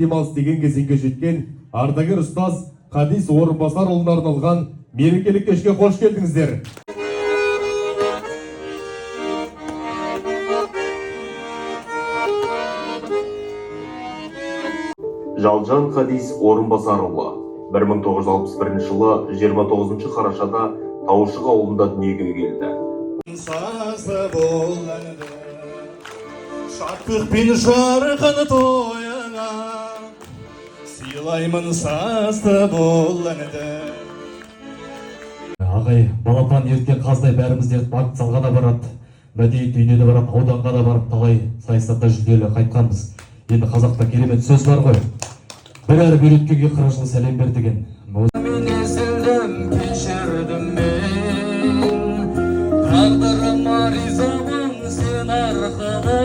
демалыс деген кезеңге жеткен ардагер ұстаз Қадис Орынбасарұлына арналған мерекелік кешке қош келдіңіздер. Жалжан Қадис Орынбасарұлы 1961 жылы 29 қарашада Таушық ауылында дүниеге келді. Шаттықпен жарқын тойыңа сыйлаймын сазды бұл әнді. Ағай, балапан ерткен қаздай бәрімізде вокзалға да барады, мәдениет үйіне де барады, ауданға да барып талай сайыстарда жүлделі қайтқанбыз. Енді қазақта керемет сөз бар ғой. Бір әрі үйреткенге 40 жыл сәлем бер деген. Мен езілдім, кешірдім мен, тағдырыма ризамын сен арқылы,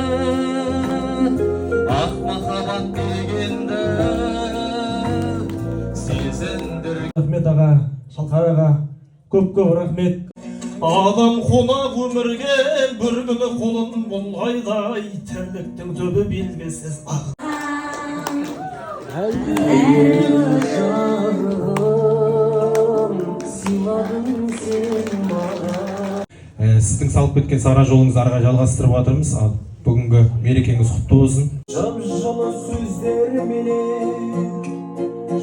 ақ махаббат дегенді сезіндір. Рахмет аға, Шалқар аға, көп рахмет. Адам қонақ өмірге бір күні қолын бұлғайдай, тірліктің түбі белгісіз ақ. Сіздің салып кеткен сара жолыңызды арға жалғастырып жатырмыз. Бүгінгі мерекеңіз құтты болсын. Жап-жылы сөздерменен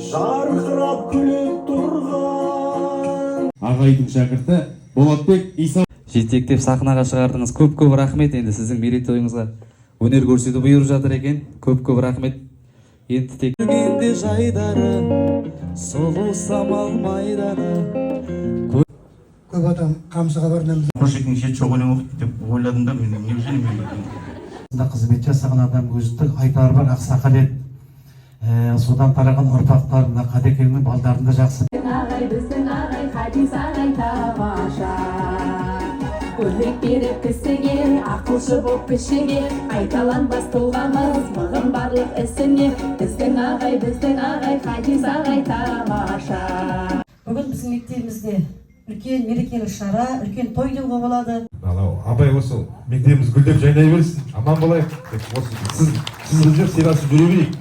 жарқырап күліп тұрған Ағайдың шәкірті Болатбек Иса. Жетектеп сахнаға шығардыңыз. Көп рахмет. Енді сіздің мерейтойыңызға өнер көрсету бұйырып жатыр екен. Көп рахмет. Енді тек жүргенде жайдары, сұлу самал майданы. көп адам қамшыға барынамыз. Қошекең шет жоқ өлең оқиды деп ойладым да, мен неужели мен қызмет жасаған адам өзінің айтары бар, ақсақал еді. Содан тараған ұрпақтарына Қадекеңнің балдарында жақсы. Біздің ағай Қадис ағай тамаша, көмек беріп кісіге, ақылшы боп кішіге, қайталанбас тұлғамыз мығым барлық ісіне. Біздің ағай Қадис ағай тамаша. Бүгін біздің мектебімізде үлкен мерекелік шара, үлкен той деуге болады. Абай осы мектебіміз гүлдеп жайнай берсін, аман болайық. Сіз білдеп сыйласып жүре берейік.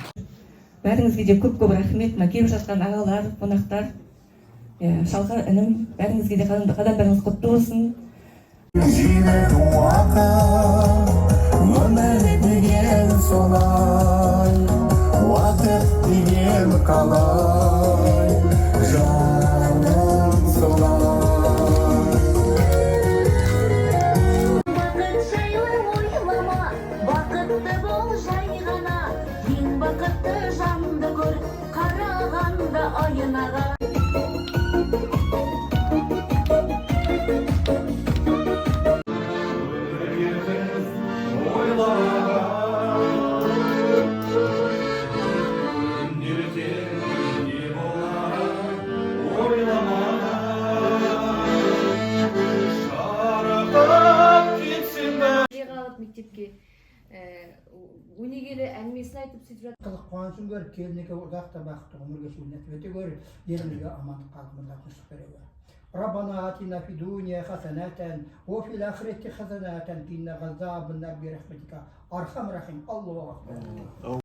Бәріңізге де көп рахмет, келіп жатқан ағалар, қонақтар, Шалқар інім, бәріңізге де қадамдарыңыз құтты болсын. Өмір деген солай, уақыт деген қалай, жаным солай. Бақыт жайлы ойлама, бақытты бол жай ғана, ең бақытты жанды көр, қарағанда айнаға. Мектепке өнегелі әңгімесін айтып сөйтіп жатыр. Қызық қуанышын көріп, келінеке ұзақта бақытты ғұмыр кешуін нәсіп ете көріп, елімізге амандық қалпында тыныштық бере гөр. Раббана атина фи дуния хасанатан ва фил ахирати хасанатан, қина ғазабан нар би рахматика архам рахим. Аллаху акбар.